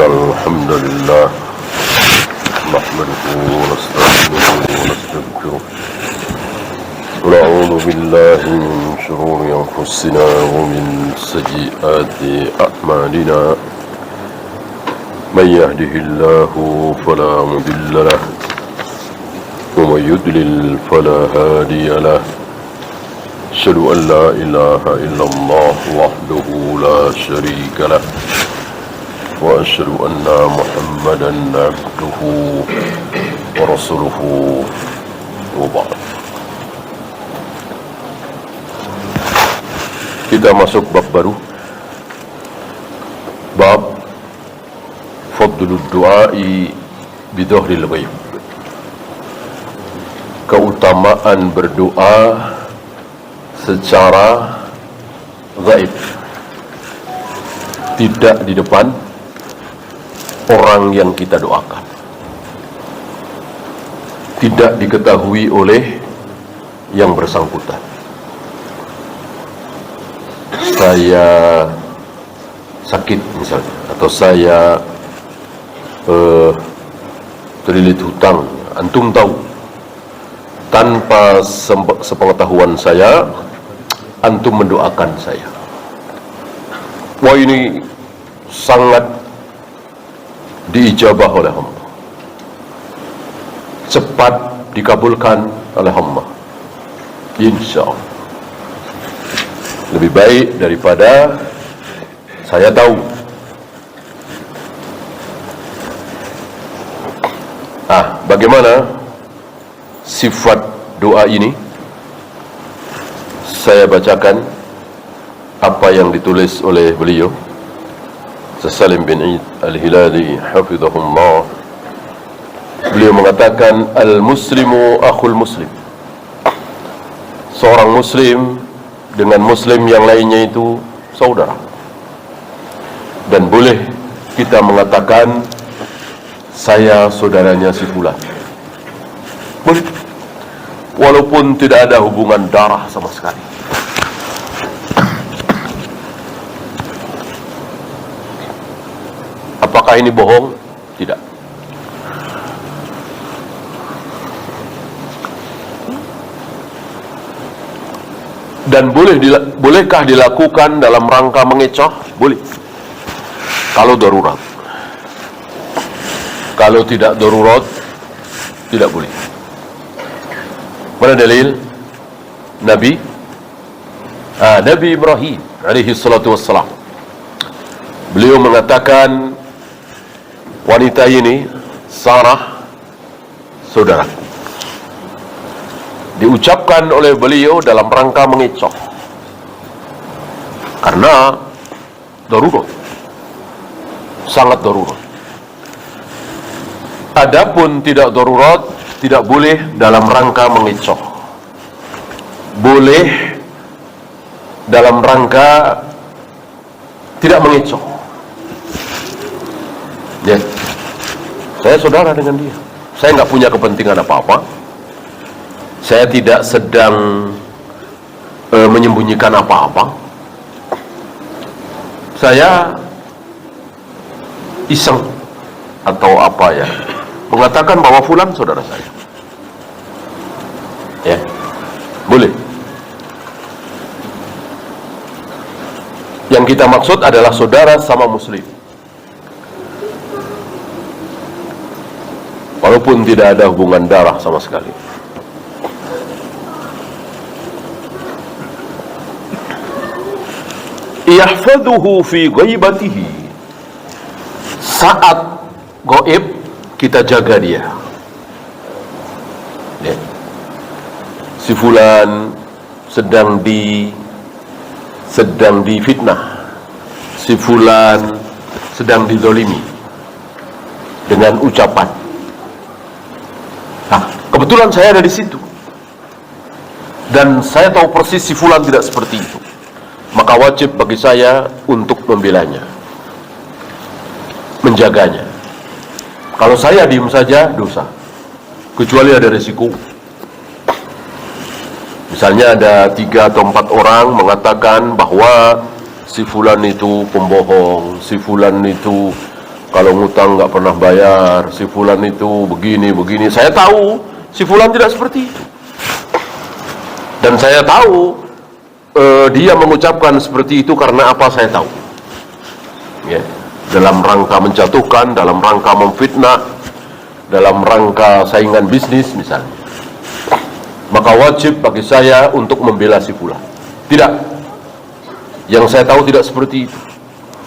الحمد لله نحمده ونستعينه ونستغفره ونعوذ بالله من شرور أنفسنا ومن سيئات أعمالنا من يهده الله فلا مضل له ومن يضلل فلا هادي له أشهد أن لا إله إلا الله وحده لا شريك له وأشهد أن محمدا عبده ورسوله وبعد. Kita masuk bab baru, bab fadlud du'ai bidhahril ghaib, keutamaan berdoa secara gaib, tidak di depan orang yang kita doakan, tidak diketahui oleh yang bersangkutan. Saya sakit misalnya, atau saya terlilit hutang, antum tahu, tanpa sepengetahuan saya, antum mendoakan saya. Wah, ini sangat diijabah oleh Allah, cepat dikabulkan oleh Allah, insya Allah. Lebih baik daripada saya tahu. Bagaimana sifat doa ini? Saya bacakan apa yang ditulis oleh beliau, Salim bin Eid Al-Hilali hafizahullah. Beliau mengatakan, al-muslimu akhul muslim. Seorang muslim dengan muslim yang lainnya itu saudara. Dan boleh kita mengatakan, saya saudaranya si fulan. Boleh, walaupun tidak ada hubungan darah sama sekali. Apakah ini bohong? Tidak. Dan bolehkah dilakukan dalam rangka mengecoh? Boleh, kalau darurat. Kalau tidak darurat, tidak boleh. Mana dalil? Nabi Ibrahim alaihi salatu wassalam, beliau mengatakan, wanita ini Sarah saudaraku. Diucapkan oleh beliau dalam rangka mengecoh, karena darurat, sangat darurat. Adapun tidak darurat, tidak boleh dalam rangka mengecoh. Boleh dalam rangka tidak mengecoh. Ya, saya saudara dengan dia, saya nggak punya kepentingan apa-apa, saya tidak sedang menyembunyikan apa-apa, saya iseng atau apa ya, mengatakan bahwa fulan saudara saya. Ya, boleh. Yang kita maksud adalah saudara sama muslim, walaupun tidak ada hubungan darah sama sekali. Yahfaduhu fi ghaibatihi, saat gaib kita jaga dia. Ya. Si fulan sedang difitnah, si fulan sedang dizalimi dengan ucapan. Kebetulan saya ada di situ, dan saya tahu persis si fulan tidak seperti itu. Maka wajib bagi saya untuk membelanya, menjaganya. Kalau saya diam saja, dosa, kecuali ada resiko. Misalnya ada 3 atau 4 orang mengatakan bahwa si fulan itu pembohong, si fulan itu Kalau ngutang nggak pernah bayar, si fulan itu begini. Saya tahu si fulan tidak seperti itu. Dan saya tahu dia mengucapkan seperti itu karena apa, saya tahu. Ya, dalam rangka menjatuhkan, dalam rangka memfitnah, dalam rangka saingan bisnis misalnya. Maka wajib bagi saya untuk membela si fulan. Tidak. Yang saya tahu tidak seperti itu.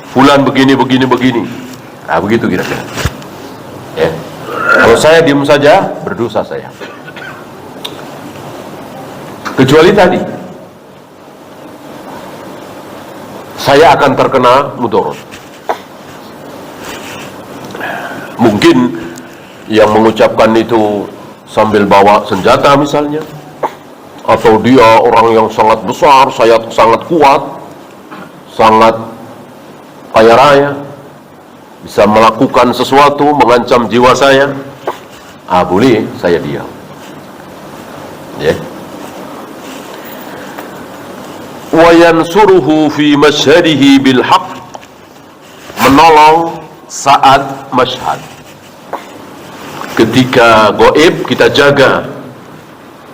Fulan begini. Nah, begitu kira-kira. Ya. Kalau saya diam saja, berdosa saya. Kecuali tadi, saya akan terkena mudarat. Mungkin yang mengucapkan itu sambil bawa senjata misalnya, atau dia orang yang sangat besar, saya sangat kuat, sangat kaya raya, bisa melakukan sesuatu mengancam jiwa saya, boleh saya diam. Ya. Wa yansuruhu fi masyhadihi bil haqq, menolong saat masyhad. Ketika gaib kita jaga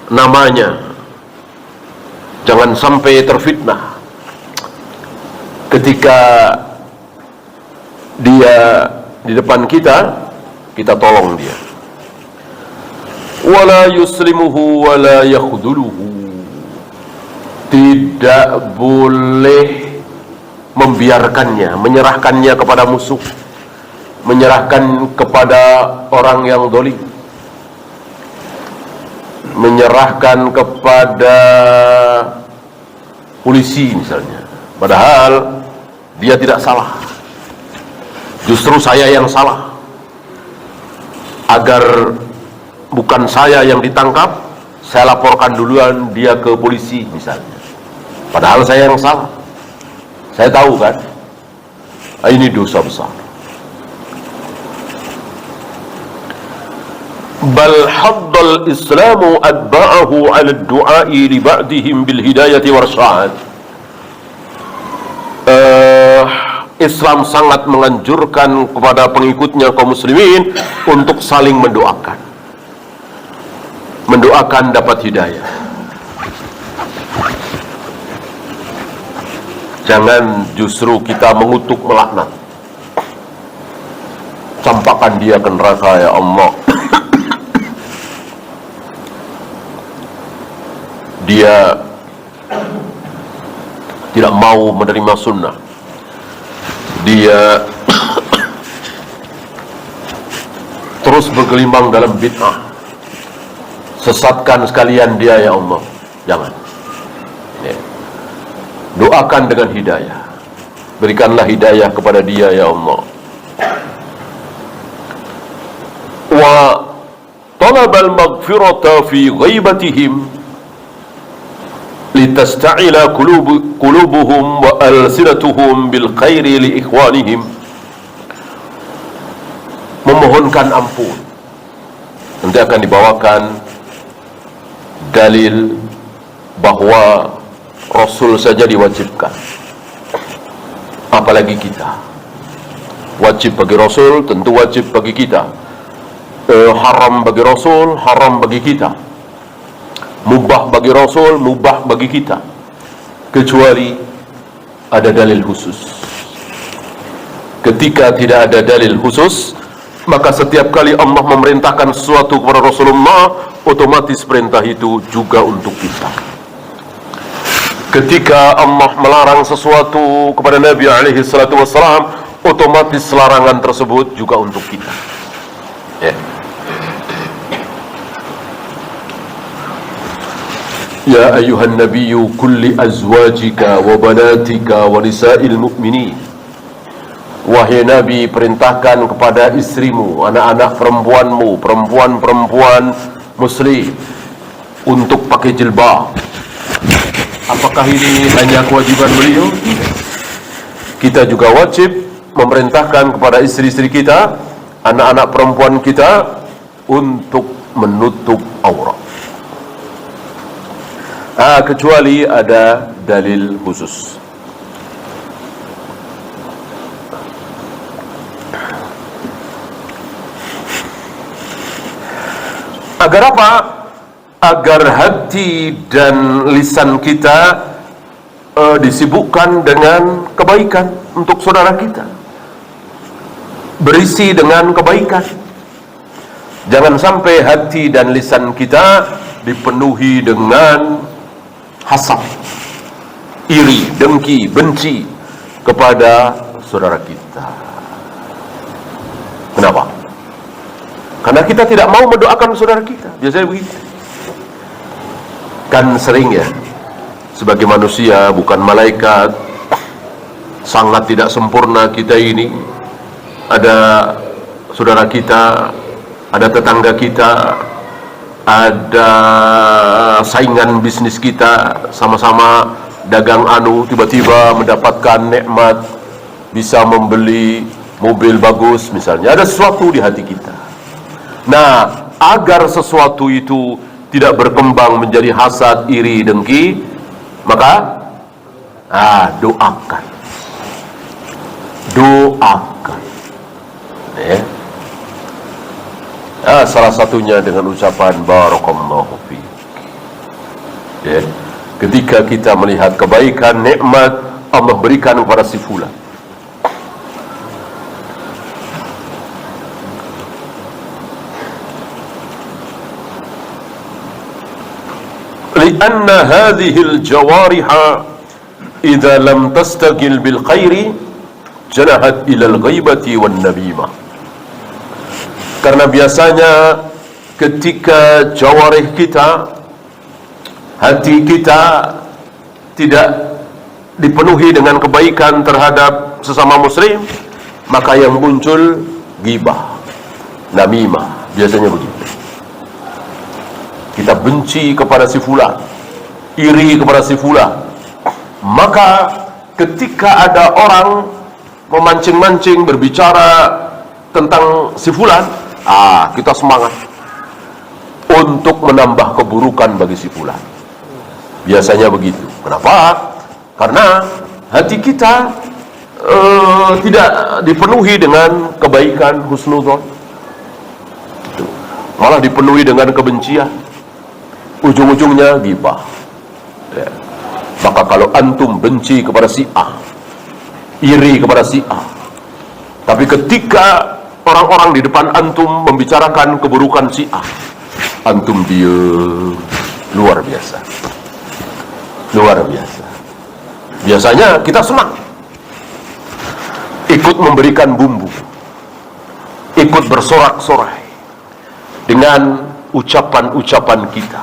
namanya, jangan sampai terfitnah. Ketika dia di depan kita, kita tolong dia. Wala yuslimuhu wala yakhdhuluhu, tidak boleh membiarkannya, menyerahkannya kepada musuh, menyerahkan kepada orang yang dolim, menyerahkan kepada polisi misalnya, padahal dia tidak salah, justru saya yang salah, agar bukan saya yang ditangkap, saya laporkan duluan dia ke polisi misalnya, padahal saya yang salah. Saya tahu kan, ini dosa besar. Bal haddal islamu adba'ahu 'ala ad-du'a'i li ba'dihim bil hidayati warsyad. Islam sangat menganjurkan kepada pengikutnya kaum muslimin untuk saling mendoakan dapat hidayah. Jangan justru kita mengutuk, melaknat, campakkan dia ke neraka ya Allah. Dia tidak mau menerima sunnah, dia terus bergelimang dalam bid'ah, sesatkan sekalian dia ya Allah. Jangan. Ya. Doakan dengan hidayah, berikanlah hidayah kepada dia ya Allah. Wa talabal maghfirata fi ghaibatihim litasta'ila qulubuhum wa alsinatuhum bil khairi li ikhwanihim, memohonkan ampun. Nanti akan dibawakan dalil bahwa Rasul saja diwajibkan, apalagi kita. Wajib bagi Rasul, tentu wajib bagi kita. Haram bagi Rasul, haram bagi kita. Mubah bagi Rasul, mubah bagi kita, kecuali ada dalil khusus. Ketika tidak ada dalil khusus, maka setiap kali Allah memerintahkan sesuatu kepada Rasulullah, otomatis perintah itu juga untuk kita. Ketika Allah melarang sesuatu kepada Nabi alaihi salatu wassalam, otomatis larangan tersebut juga untuk kita. Ya. Ya ayuhan nabiyyu kulli azwajika wa banatika wa nisa'il mu'minin. Wahai Nabi, perintahkan kepada istrimu, anak-anak perempuanmu, perempuan-perempuan muslim untuk pakai jilbab. Apakah ini hanya kewajiban beliau? Kita juga wajib memerintahkan kepada istri-istri kita, anak-anak perempuan kita untuk menutup aurat. Kecuali ada dalil khusus. Agar apa? Agar hati dan lisan kita disibukkan dengan kebaikan untuk saudara kita, berisi dengan kebaikan. Jangan sampai hati dan lisan kita dipenuhi dengan hasad, iri, dengki, benci kepada saudara kita. Kenapa? Karena kita tidak mau mendoakan saudara kita. Biasanya begitu. Kan sering ya, sebagai manusia bukan malaikat, sangat tidak sempurna kita ini. Ada saudara kita, ada tetangga kita, ada saingan bisnis kita, sama-sama dagang tiba-tiba mendapatkan nikmat, bisa membeli mobil bagus misalnya. Ada sesuatu di hati kita. Nah, agar sesuatu itu tidak berkembang menjadi hasad, iri, dengki, maka doakan. Salah satunya dengan ucapan barakallahu fiik. Ketika kita melihat kebaikan, nikmat Allah berikan kepada si fulan, lianna hadhil jawariha idza lam tastaqil bil khairi janahat ila al ghaibati wan namimah. Karena biasanya ketika jawarih kita, hati kita tidak dipenuhi dengan kebaikan terhadap sesama muslim, maka yang muncul ghibah, namimah, biasanya begitu. Kita benci kepada si fulan, iri kepada si fulan, maka ketika ada orang memancing-mancing berbicara tentang si fulan, kita semangat untuk menambah keburukan bagi si fulan. Biasanya begitu. Kenapa? Karena hati kita tidak dipenuhi dengan kebaikan, husnudzon, malah dipenuhi dengan kebencian. Ujung-ujungnya ghibah. Maka kalau antum benci kepada si A, iri kepada si A, tapi ketika orang-orang di depan antum membicarakan keburukan si A, antum diam, luar biasa. Luar biasa. Biasanya kita senang, ikut memberikan bumbu, ikut bersorak-sorai dengan ucapan-ucapan kita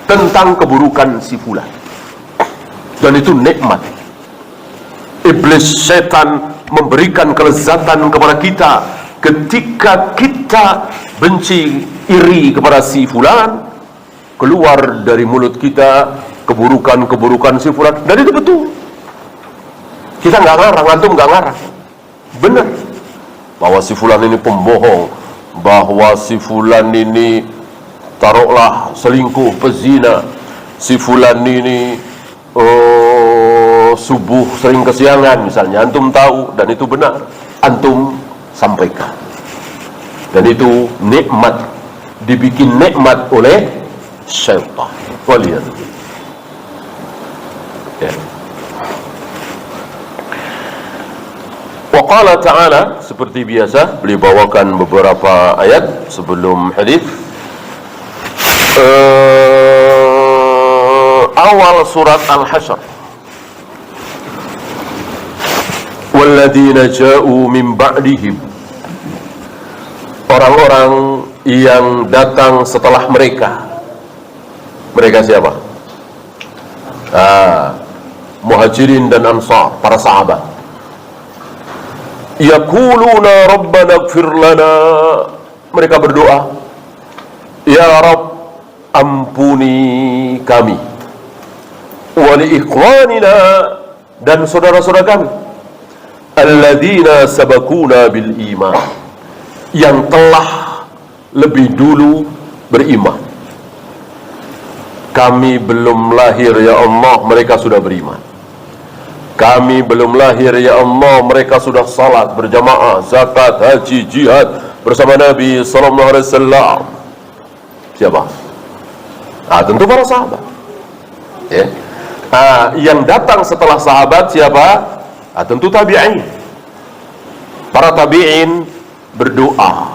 tentang keburukan si fulan. Dan itu nikmat. Iblis, setan memberikan kelezatan kepada kita ketika kita benci, iri kepada si fulan, keluar dari mulut kita keburukan-keburukan si fulan. Dan itu betul. Kita nggak ngarang, antum nggak ngarang. Benar. Bahwa si fulan ini pembohong, bahwa si fulan ini taruhlah selingkuh, pezina, si fulan ini subuh sering kesiangan misalnya, antum tahu dan itu benar, antum sampaikan. Dan itu nikmat, dibikin nikmat oleh syaitan. Waliyadzubillah. Wa qala ta'ala, seperti biasa beliau bawakan beberapa ayat sebelum hadis. Awal surat Al-Hasyr, walladzina ja'u min ba'dihim, orang-orang yang datang setelah mereka. Mereka siapa? Muhajirin dan Ansar, para sahabat. Yaquluna rabbana ighfir lana, mereka berdoa, ya Rabb, ampuni kami, wa li ikhwanina, dan saudara-saudara kami, alladzina sabaquna bil iman, yang telah lebih dulu beriman. Kami belum lahir ya Allah, mereka sudah beriman. Kami belum lahir ya Allah, mereka sudah salat berjamaah, zakat, haji, jihad bersama Nabi sallallahu alaihi wasallam. Siapa? Tentu para sahabat. Ya. Yang datang setelah sahabat siapa? Tentu tabi'in. Para tabi'in berdoa,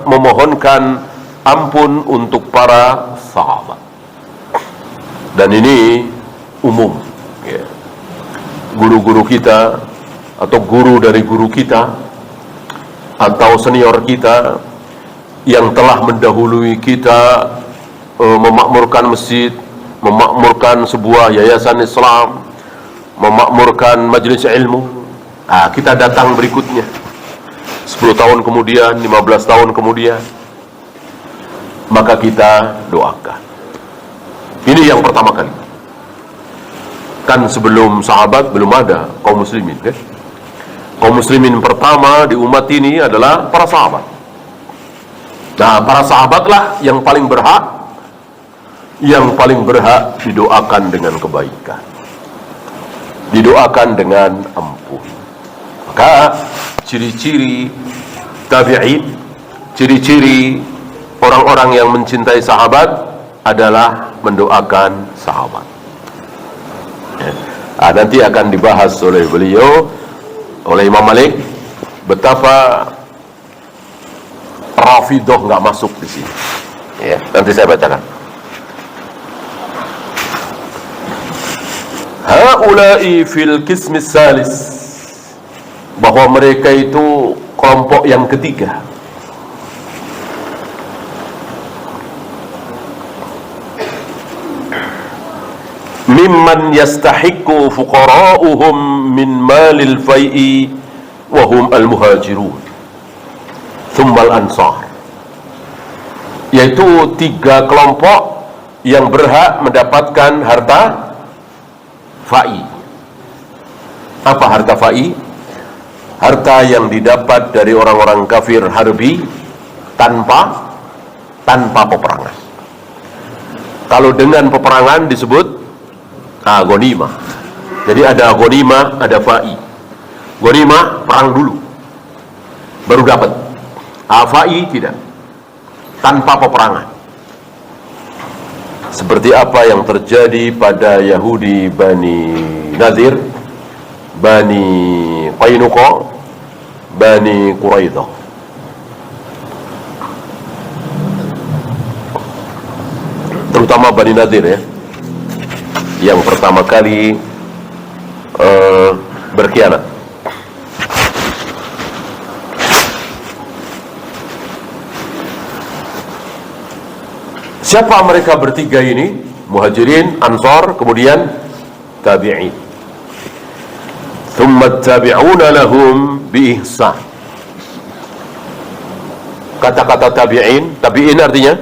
memohonkan ampun untuk para sahabat. Dan ini umum, ya. Guru-guru kita atau guru dari guru kita atau senior kita yang telah mendahului kita memakmurkan masjid, memakmurkan sebuah yayasan Islam, memakmurkan majelis ilmu. Kita datang berikutnya 10 tahun kemudian, 15 tahun kemudian, maka kita doakan. Ini yang pertama kali. Kan sebelum sahabat belum ada kaum muslimin, kan? Kaum muslimin pertama di umat ini adalah para sahabat. Para sahabatlah yang paling berhak didoakan dengan kebaikan, didoakan dengan ampun. Maka ciri-ciri tabi'in, ciri-ciri orang-orang yang mencintai sahabat adalah mendoakan sahabat. Nanti akan dibahas oleh beliau, oleh Imam Malik, betapa Rafidah nggak masuk di sini. Ya, nanti saya bacakan. Haula'i fil qismis salis, bahwa mereka itu kelompok yang ketiga. Mimman yastahiqu fuqara'uhum min malil fai'i wa hum al-muhajirun thumma al-ansar, yaitu 3 kelompok yang berhak mendapatkan harta fa'i. Apa harta fa'i? Harta yang didapat dari orang-orang kafir harbi tanpa peperangan. Kalau dengan peperangan disebut ghanimah. Jadi ada ghanimah, ada fa'i. Ghanimah perang dulu baru dapat. Fa'i tidak, tanpa peperangan. Seperti apa yang terjadi pada Yahudi Bani Nadir, Bani Qainuqa, Bani Quraidah. Terutama Bani Nadir, ya, yang pertama kali berkhianat. Siapa mereka bertiga ini? Muhajirin, Ansar, kemudian tabi'in. Thumma tabi'una lahum bi ihsan. Kata-kata tabi'in artinya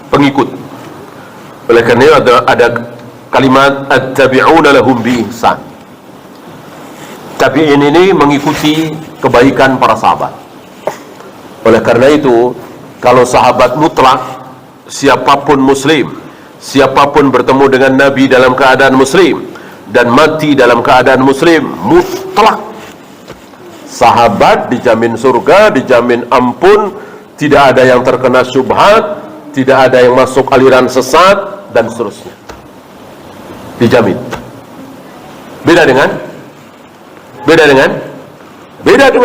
pengikut. Oleh karena itu ada kalimat at-tabi'una lahum bi ihsan. Tabi'in ini mengikuti kebaikan para sahabat. Oleh karena itu, kalau sahabat mutlak, siapapun muslim, siapapun bertemu dengan Nabi dalam keadaan muslim dan mati dalam keadaan muslim, mutlak. Sahabat dijamin surga, dijamin ampun, tidak ada yang terkena syubhat, tidak ada yang masuk aliran sesat, dan seterusnya. Dijamin. Beda dengan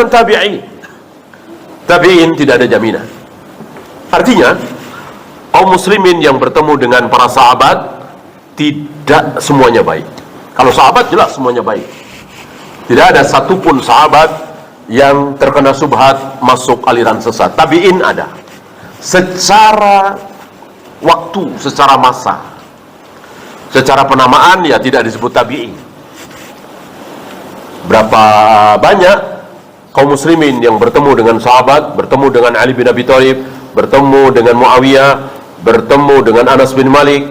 tabi'in. Tabi'in tidak ada jaminan. Artinya, kaum muslimin yang bertemu dengan para sahabat tidak semuanya baik. Kalau sahabat jelas semuanya baik. Tidak ada satupun sahabat yang terkena subhat masuk aliran sesat. Tabi'in ada. Secara waktu, secara masa, secara penamaan ya tidak disebut tabi'in. Berapa banyak kaum muslimin yang bertemu dengan sahabat, bertemu dengan Ali bin Abi Thalib, bertemu dengan Muawiyah, bertemu dengan Anas bin Malik,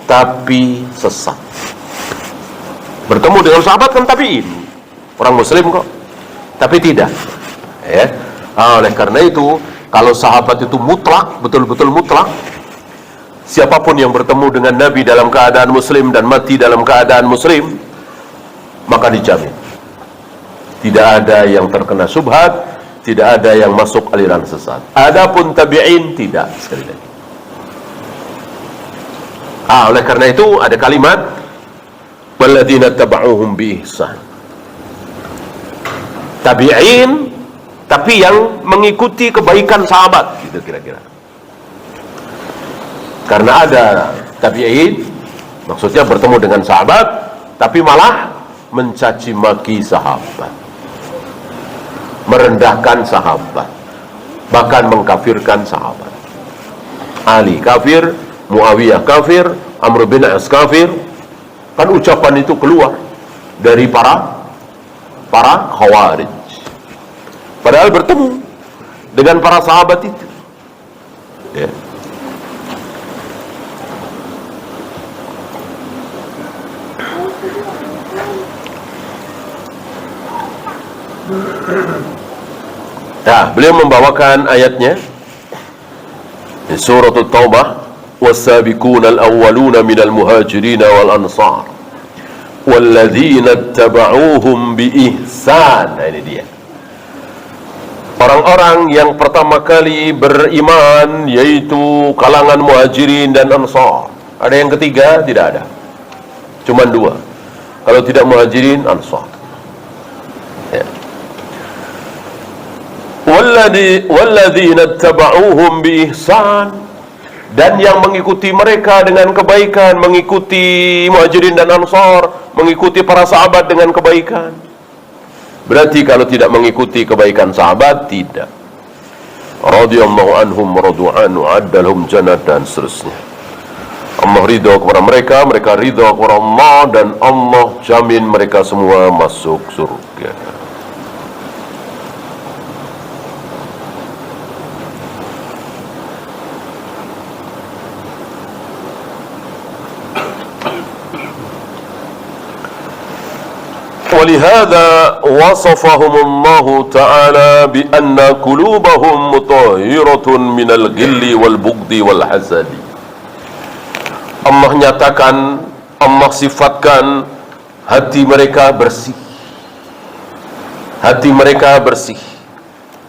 tapi sesat. Bertemu dengan sahabat kan tabi'in, orang muslim kok, tapi tidak, ya. Oleh karena itu, kalau sahabat itu mutlak, betul-betul mutlak, siapapun yang bertemu dengan Nabi dalam keadaan muslim dan mati dalam keadaan muslim, maka dijamin tidak ada yang terkena subhat, tidak ada yang masuk aliran sesat. Adapun tabi'in tidak, sekali lagi. Oleh karena itu ada kalimat walladzina taba'uhum bi ihsan. Tabi'in, tapi yang mengikuti kebaikan sahabat, gitu kira-kira. Karena ada tabi'in, maksudnya bertemu dengan sahabat, tapi malah mencaci maki sahabat, merendahkan sahabat, bahkan mengkafirkan sahabat. Ali kafir, Muawiyah kafir, Amr bin As kafir. Kan ucapan itu keluar dari para khawarij, padahal bertemu dengan para sahabat itu, ya. Beliau membawakan ayatnya di surah At-Taubah, was-sabiquna al-awwaluna minal muhajirin wal ansar walladzina ittaba'uuhum bi ihsan. Nah, ini dia. Orang-orang yang pertama kali beriman, yaitu kalangan muhajirin dan ansar. Ada yang ketiga? Tidak ada. Cuma dua. Kalau tidak muhajirin, ansar. Ya. Walladzina ittaba'uuhum bi ihsan, dan yang mengikuti mereka dengan kebaikan, mengikuti muhajirin dan ansar, mengikuti para sahabat dengan kebaikan. Berarti kalau tidak mengikuti kebaikan sahabat, tidak. Radhiyallahu anhum radu'anu addalhum jannah, dan seterusnya. Allah ridha kepada mereka, mereka ridha kepada Allah, dan Allah jamin mereka semua masuk surga. ولهذا وصفهم الله تعالى بأن قلوبهم مطهرة من الغل والبغض والحسد. Allah nyatakan, Allah sifatkan hati mereka bersih. Hati mereka bersih.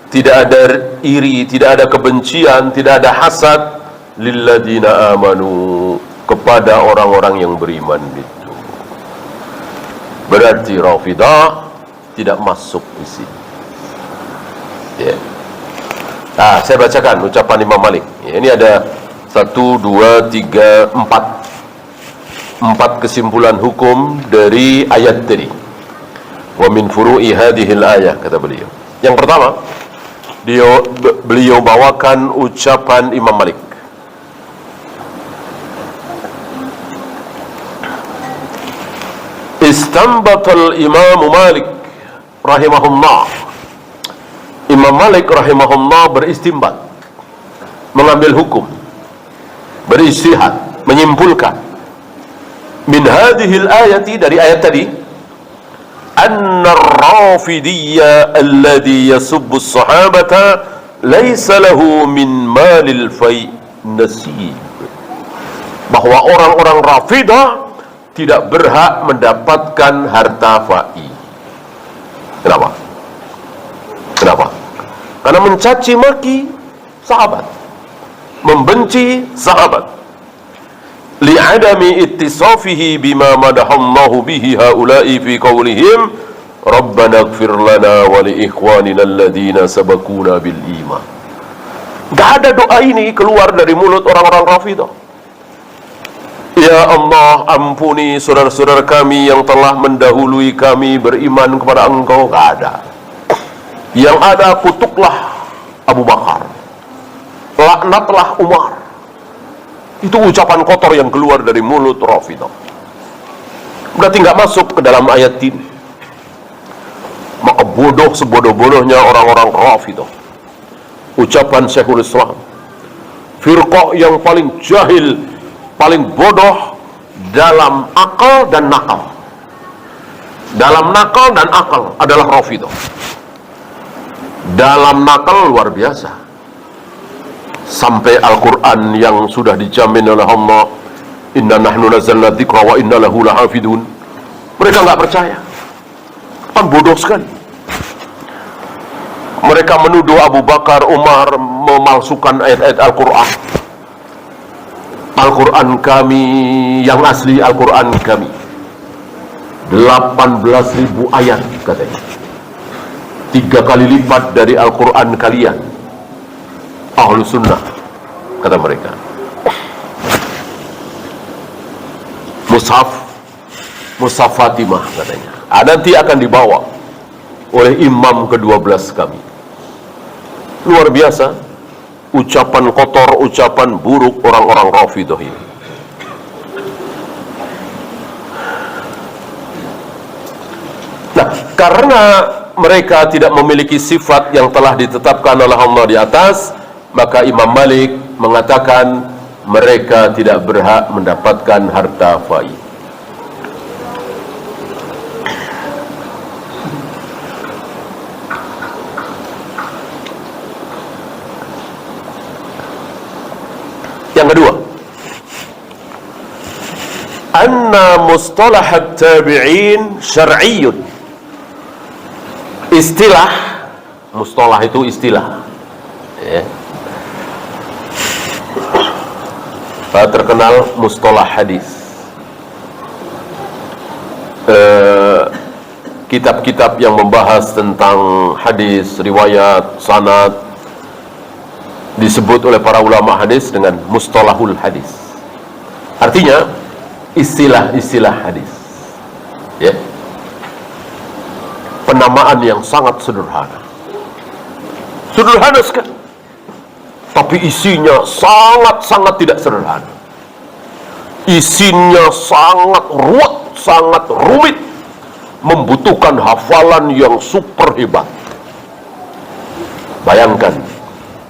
Tidak ada iri, tidak ada kebencian, tidak ada hasad lilladzina amanu, kepada orang-orang yang beriman itu. Berarti Rafidah tidak masuk di sini. Ya. Saya bacakan ucapan Imam Malik. Ya, ini ada 1, 2, 3, 4 kesimpulan hukum dari ayat tadi. Wa min furu'i hadhil ayah, kata beliau. Yang pertama, beliau bawakan ucapan Imam Malik. Istanbatal Imam Malik rahimahullah. Imam Malik rahimahullah beristimbat, mengambil hukum, beristihad, menyimpulkan min hadhil ayati, dari ayat tadi, anna ar-rafidiyya alladhi yasubbu as-sahabata laysa lahu min malil fai nasib, bahwa orang-orang Rafidah tidak berhak mendapatkan harta fai. Kenapa? Karena mencaci maki sahabat, membenci sahabat. Li'adami ittisafihi bima madahallahu bihi haula'i fi qawlihim Rabbana ighfir lana wa li ikhwanina alladhina sabaquna bil iman. Gak ada doa ini keluar dari mulut orang-orang Rafidah. Ya Allah, ampuni saudara-saudara kami yang telah mendahului kami beriman kepada Engkau. Gak ada. Yang ada, kutuklah Abu Bakar, laknatlah Umar. Itu ucapan kotor yang keluar dari mulut Rafidah. Berarti gak masuk ke dalam ayat ini. Maka bodoh sebodoh-bodohnya orang-orang Rafidah. Ucapan Syekhul Islam, firqah yang paling jahil, paling bodoh dalam akal dan nakal. Dalam nakal dan akal adalah Rafidah. Dalam nakal luar biasa, sampai Al-Quran yang sudah dijamin oleh Allah, inna nahnu nazzalna dzikra wa inna lahu lahafidun, mereka nggak percaya. Kan bodoh sekali. Mereka menuduh Abu Bakar, Umar memalsukan ayat-ayat Al-Quran. Al-Quran kami yang asli, Al-Quran kami 18.000 ayat katanya, 3 kali lipat dari Al-Quran kalian Ahlus Sunnah, kata mereka. Mushaf Fatimah katanya nanti akan dibawa oleh imam ke-12 kami. Luar biasa ucapan kotor, ucapan buruk orang-orang Rafidhah ini. Nah, karena mereka tidak memiliki sifat yang telah ditetapkan oleh Allah di atas, maka Imam Malik mengatakan mereka tidak berhak mendapatkan harta faiz. Yang kedua, anna mustalah at-tabi'in syar'iyyun. Istilah, mustalah itu istilah, ya. Terkenal mustalah hadis. Kitab-kitab yang membahas tentang hadis, riwayat, sanad disebut oleh para ulama hadis dengan mustalahul hadis. Artinya istilah-istilah hadis, ya. Penamaan yang sangat sederhana sekali, tapi isinya sangat-sangat tidak sederhana. Isinya sangat ruwet, sangat rumit, membutuhkan hafalan yang super hebat. Bayangkan,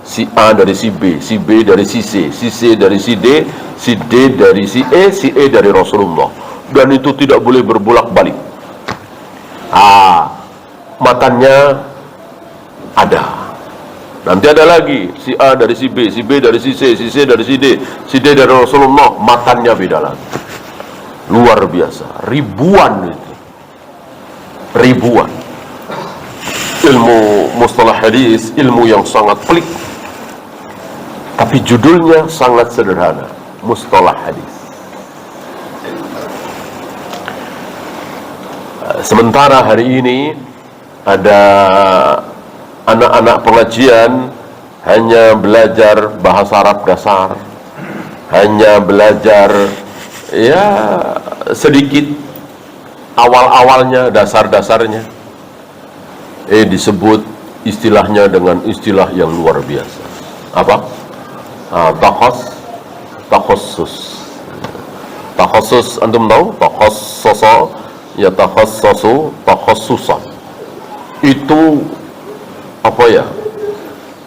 si A dari si B, si B dari si C, si C dari si D, si D dari si E dari Rasulullah, dan itu tidak boleh berbolak-balik. Matannya ada, nanti ada lagi si A dari si B dari si C dari si D dari Rasulullah, matannya beda lagi. Luar biasa, ribuan itu, ribuan. Ilmu mustalah hadis, ilmu yang sangat pelik, tapi judulnya sangat sederhana, mustalah hadis. Sementara hari ini ada anak-anak pengajian hanya belajar bahasa Arab dasar, hanya belajar ya sedikit awal-awalnya, dasar-dasarnya, disebut istilahnya dengan istilah yang luar biasa. Apa? Takhassus, antum tahu? Takhassasa ya takhassasu takhassusan. Itu apa ya?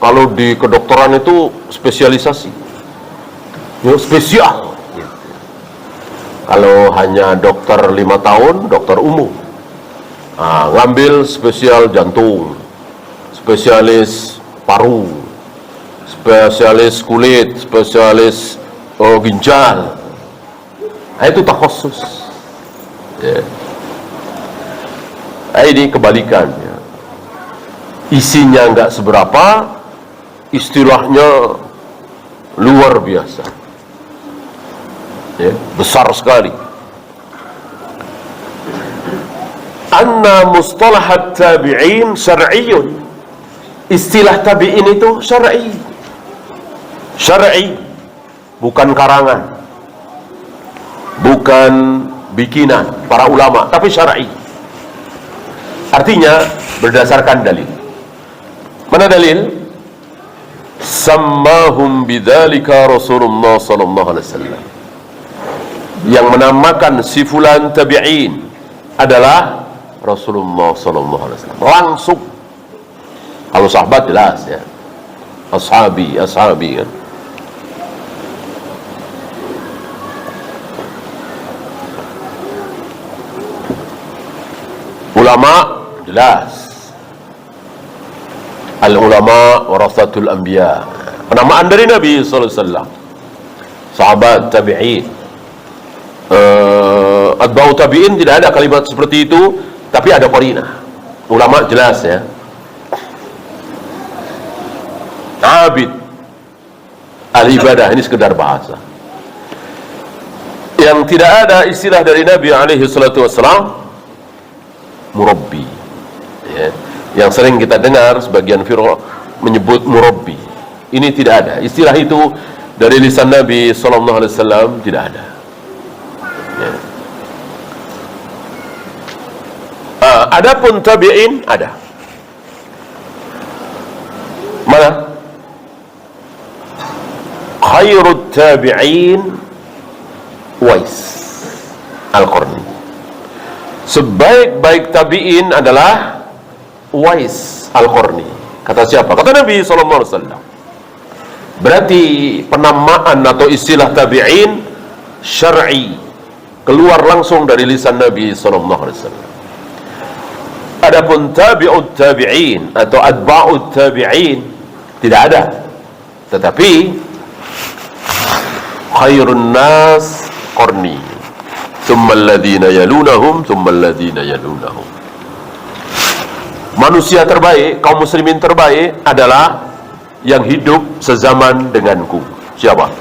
Kalau di kedokteran itu spesialisasi, ya, spesial. Kalau hanya dokter 5 tahun, dokter umum, ngambil spesial jantung, spesialis paru, spesialis kulit, spesialis ginjal. Itu takhassus, ya. Ini kebalikannya. Isinya nggak seberapa, istilahnya luar biasa, ya, besar sekali. Anna mustalahat tabi'in syar'iyyun. Istilah tabi'in itu syar'i, bukan karangan, bukan bikinan para ulama, tapi syar'i. Artinya berdasarkan dalil. Mana dalil? Sammahum bidzalika Rasulullah sallallahu alaihi wasallam. Yang menamakan si fulan tabi'in adalah Rasulullah sallallahu alaihi wasallam langsung. Kalau sahabat jelas, ya, ashabi kan. Ulama jelas, al-ulama warasatul anbiya, penamaan dari Nabi sallallahu alaihi wasallam. Sahabat, tabi'in, atba'u tabi'in tidak ada kalimat seperti itu, tapi ada qarinah. Ulama jelas, ya. Abid. Al-ibadah ini sekedar bahasa. Yang tidak ada istilah dari Nabi alaihi salatu wassalam, murabbi. Ya. Yang sering kita dengar sebagian firqa menyebut murabbi. Ini tidak ada. Istilah itu dari lisan Nabi sallallahu alaihi wasallam tidak ada. Ya. Adapun tabi'in ada. Mana? Khairut tabi'in Uwais Al-Qarni. Sebaik-baik tabi'in adalah Uwais Al-Qarni. Kata siapa? Kata Nabi SAW. Berarti penamaan atau istilah tabi'in syar'i, keluar langsung dari lisan Nabi SAW. Adapun tabi'ut tabi'in atau atba'ut tabi'in tidak ada. Tetapi khairun nas qarni, thumma alladhina yalunahum, thumma alladhina yalunahum. Manusia terbaik, kaum muslimin terbaik adalah yang hidup sezaman denganku. Siapa?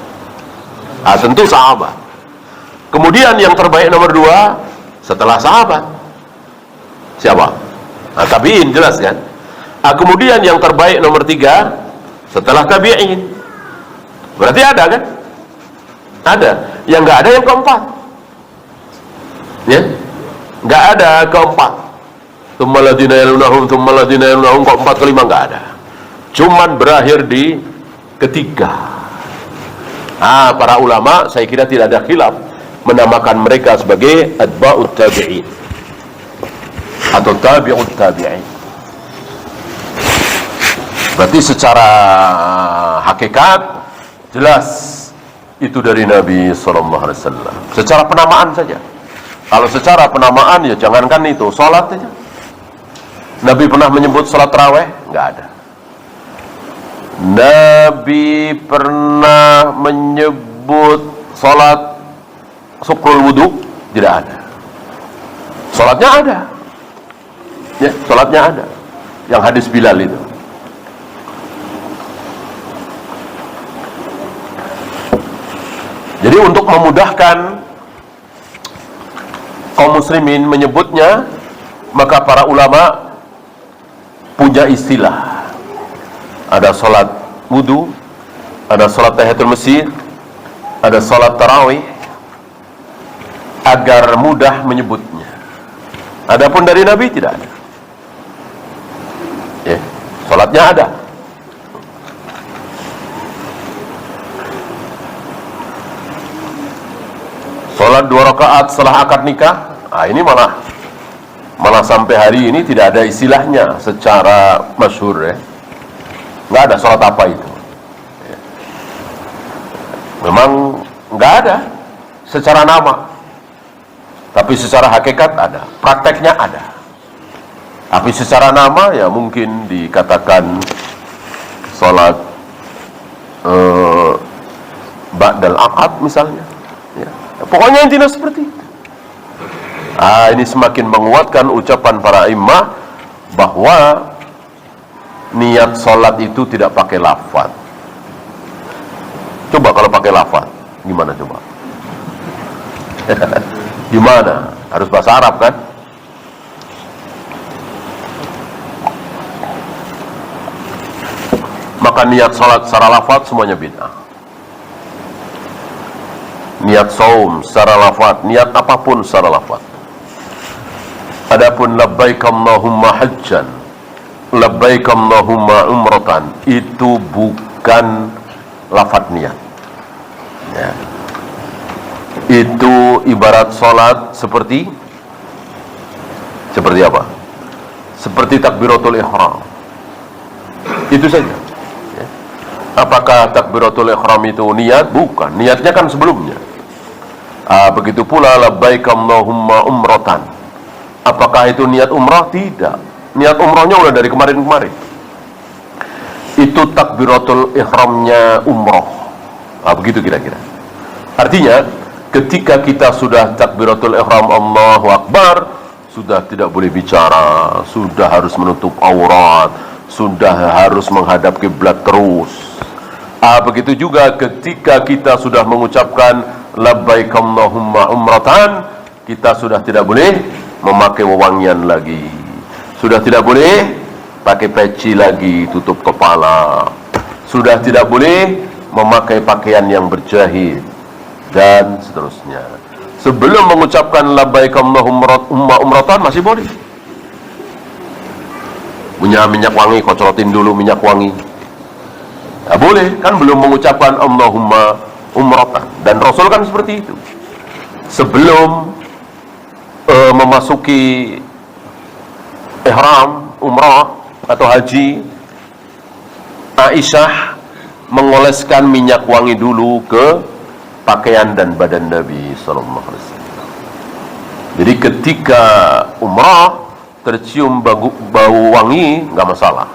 Tentu sahabat. Kemudian yang terbaik nomor 2 setelah sahabat. Siapa? Tabi'in, jelas kan? Kemudian yang terbaik nomor 3 setelah tabi'in. Berarti ada kan? Ada. Yang nggak ada yang keempat. Ya? Nggak ada keempat. Tsummaladina yalunahum, tsummaladina yalunahum, keempat kelima nggak ada. Cuman berakhir di ketiga. Para ulama saya kira tidak ada khilaf menamakan mereka sebagai atba'ut tabi'in atau tabi'ut tabi'in. Berarti secara hakikat jelas itu dari Nabi SAW. Secara penamaan saja. Kalau secara penamaan ya jangankan itu, sholat saja. Nabi pernah menyebut sholat tarawih? Nggak ada. Nabi pernah menyebut sholat syukrul wudu? Tidak ada. Sholatnya ada. Ya, sholatnya ada. Yang hadis Bilal itu. Jadi untuk memudahkan kaum muslimin menyebutnya, maka para ulama punya istilah. Ada sholat wudu, ada sholat tahiyatul masjid, ada sholat tarawih, agar mudah menyebutnya. Adapun dari Nabi tidak ada. Ya, sholatnya ada. Sholat 2 rakaat setelah akad nikah, ini malah sampai hari ini tidak ada istilahnya secara masyhur ya. Nggak ada sholat apa itu. Memang nggak ada secara nama, tapi secara hakikat ada, prakteknya ada. Tapi secara nama ya mungkin dikatakan sholat ba'dal akad misalnya. Ya. Pokoknya intinya seperti itu. Ini semakin menguatkan ucapan para imam bahwa niat sholat itu tidak pakai lafaz. Coba kalau pakai lafaz, gimana coba? Gimana? Harus bahasa Arab kan? Maka niat sholat secara lafaz semuanya bid'ah. Niat saum secara lafaz, niat apapun secara lafaz. Adapun labbaik Allahumma hajjan, labbaik Allahumma umratan, itu bukan lafaz niat. Ya. Itu ibarat sholat seperti apa? Seperti takbiratul ihram. Itu saja. Ya. Apakah takbiratul ihram itu niat? Bukan. Niatnya kan sebelumnya. Begitu pula labbaik Allahumma umratan. Apakah itu niat umrah? Tidak. Niat umrahnya udah dari kemarin-kemarin. Itu takbiratul ihramnya umrah. Begitu kira-kira. Artinya, ketika kita sudah takbiratul ihram Allahu Akbar, sudah tidak boleh bicara, sudah harus menutup aurat, sudah harus menghadap kiblat terus. Begitu juga ketika kita sudah mengucapkan labbaik Allahumma umratan, kita sudah tidak boleh memakai wewangian lagi, sudah tidak boleh pakai peci lagi, tutup kepala, sudah tidak boleh memakai pakaian yang berjahit, dan seterusnya. Sebelum mengucapkan labbaik Allahumma umratan masih boleh. Punya minyak wangi, kocorotin dulu minyak wangi. Ya, boleh, kan belum mengucapkan Allahumma umratan. Dan Rasul kan seperti itu. Sebelum memasuki ihram umrah atau haji, Aisyah mengoleskan minyak wangi dulu ke pakaian dan badan Nabi sallallahu alaihi wasallam. Jadi ketika umrah tercium bau wangi, nggak masalah.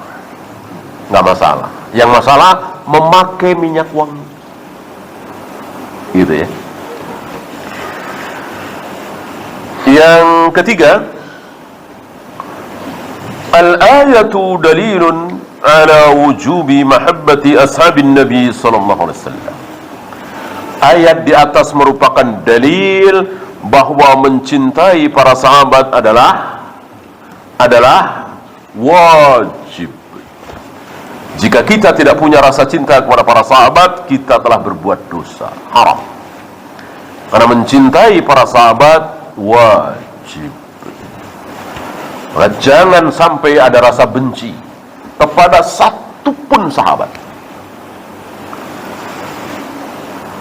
Nggak masalah. Yang masalah memakai minyak wangi. Gitu ya. Yang ketiga, al-ayatu dalilun ala wujubi mahabbati ashabin Nabi sallallahu alaihi wasallam. Ayat di atas merupakan dalil bahwa mencintai para sahabat adalah wajib. Jika kita tidak punya rasa cinta kepada para sahabat, kita telah berbuat dosa, haram. Karena mencintai para sahabat wajib. Maka jangan sampai ada rasa benci kepada satu pun sahabat.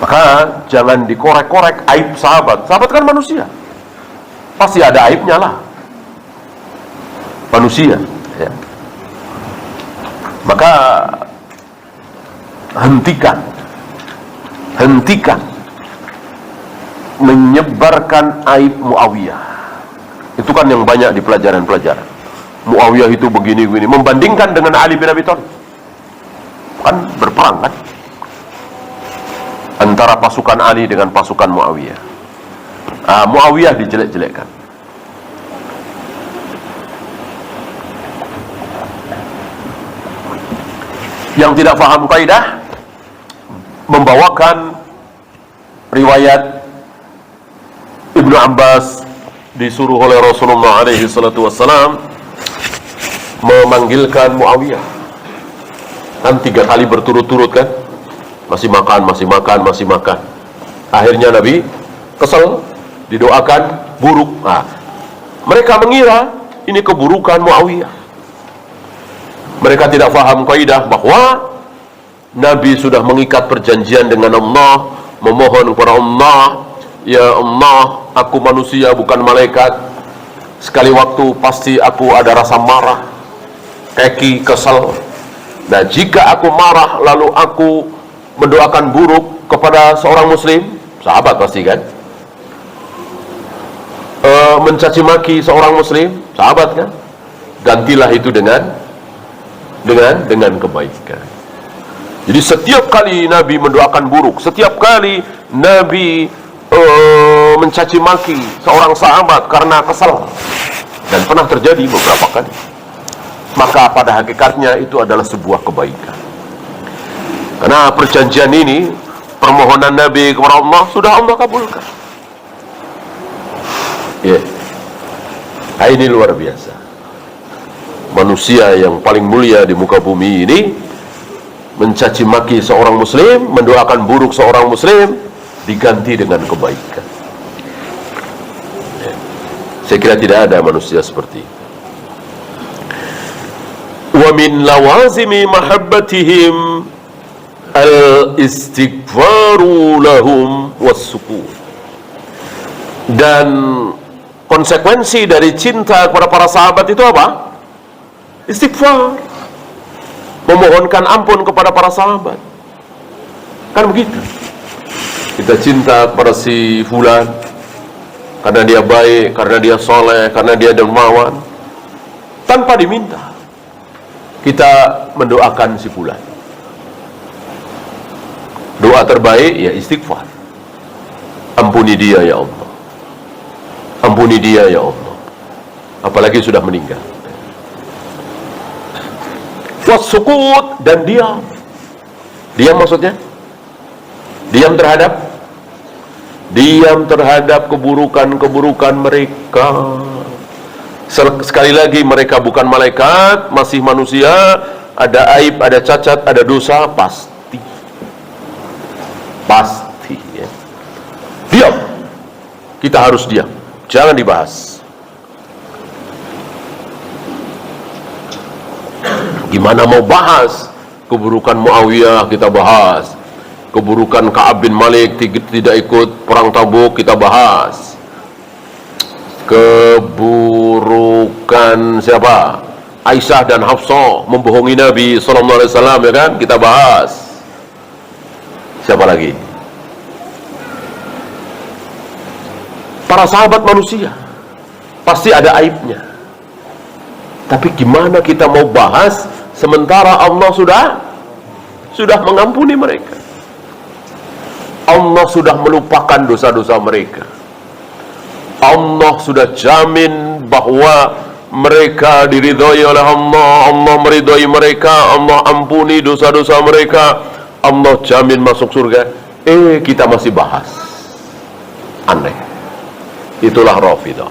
Maka jangan dikorek-korek aib sahabat. Sahabat kan manusia, pasti ada aibnya lah, manusia ya. Maka hentikan menyebarkan aib Muawiyah. Itu kan yang banyak di pelajaran-pelajaran. Muawiyah itu begini-begini, membandingkan dengan Ali bin Abi Thalib. Kan berperang kan antara pasukan Ali dengan pasukan Muawiyah. Muawiyah dijelek-jelekkan. Yang tidak paham kaidah membawakan riwayat Ibnu Abbas disuruh oleh Rasulullah alaihi salatu wassalam memanggilkan Muawiyah. Kan 3 kali berturut-turut kan, masih makan. Akhirnya Nabi kesel, didoakan buruk. Mereka mengira ini keburukan Muawiyah. Mereka tidak paham kaidah bahwa Nabi sudah mengikat perjanjian dengan Allah, memohon kepada Allah, ya Allah, aku manusia bukan malaikat. Sekali waktu pasti aku ada rasa marah, keki, kesel. Nah, jika aku marah lalu aku mendoakan buruk kepada seorang muslim, sahabat pasti kan, mencaci maki seorang muslim, sahabat kan, gantilah itu dengan kebaikan. Jadi setiap kali Nabi mendoakan buruk, setiap kali Nabi mencaci maki seorang sahabat karena kesal, dan pernah terjadi beberapa kali, maka pada hakikatnya itu adalah sebuah kebaikan. Karena perjanjian ini, permohonan Nabi kepada Allah sudah Allah kabulkan. Ya, ini luar biasa. Manusia yang paling mulia di muka bumi ini mencaci maki seorang muslim, mendoakan buruk seorang muslim, diganti dengan kebaikan. Ya. Saya kira tidak ada manusia seperti itu. Wa min lawazimi mahabbatihim al-istighfaru lahum was-sukun. Dan konsekuensi dari cinta kepada para sahabat itu apa? Istighfar, memohonkan ampun kepada para sahabat. Kan begitu. Kita cinta kepada si fulan karena dia baik, karena dia soleh, karena dia dermawan, tanpa diminta kita mendoakan si fulan. Doa terbaik ya istighfar. Ampuni dia ya Allah, ampuni dia ya Allah, apalagi sudah meninggal. Wasukut, dan diam. Diam maksudnya? Diam terhadap keburukan-keburukan mereka. Sekali lagi, mereka bukan malaikat, masih manusia, ada aib, ada cacat, ada dosa, pasti ya. Diam. Kita harus diam, jangan dibahas. Gimana mau bahas keburukan Muawiyah, kita bahas. Keburukan Ka'ab bin Malik tidak ikut perang Tabuk, kita bahas. Keburukan siapa? Aisyah dan Hafsah membohongi Nabi sallallahu alaihi wasallam, ya kan? Kita bahas. Siapa lagi? Para sahabat manusia pasti ada aibnya. Tapi gimana kita mau bahas sementara Allah sudah mengampuni mereka. Allah sudah melupakan dosa-dosa mereka. Allah sudah jamin bahwa mereka diridhoi oleh Allah. Allah meridhoi mereka. Allah ampuni dosa-dosa mereka. Allah jamin masuk surga. Kita masih bahas. Aneh. Itulah Rafidah.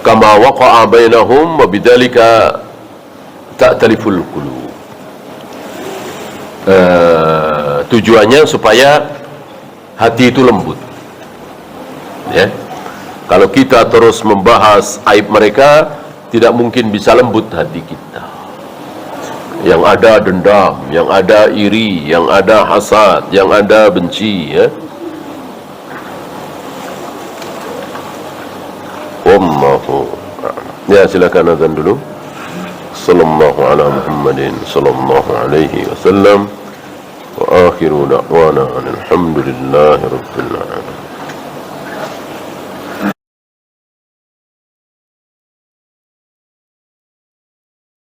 Kama waqa'a bainahum wa bidzalika ta'taliful qulub. Tujuannya supaya hati itu lembut, ya. Kalau kita terus membahas aib mereka, tidak mungkin bisa lembut hati kita. Yang ada dendam, yang ada iri, yang ada hasad, yang ada benci, ya. Wallahu a'lam. Ya, silakan azan dulu. Sallallahu ala Muhammadin sallallahu alaihi wasallam. Wa akhiru da'wana alhamdulillahi rabbil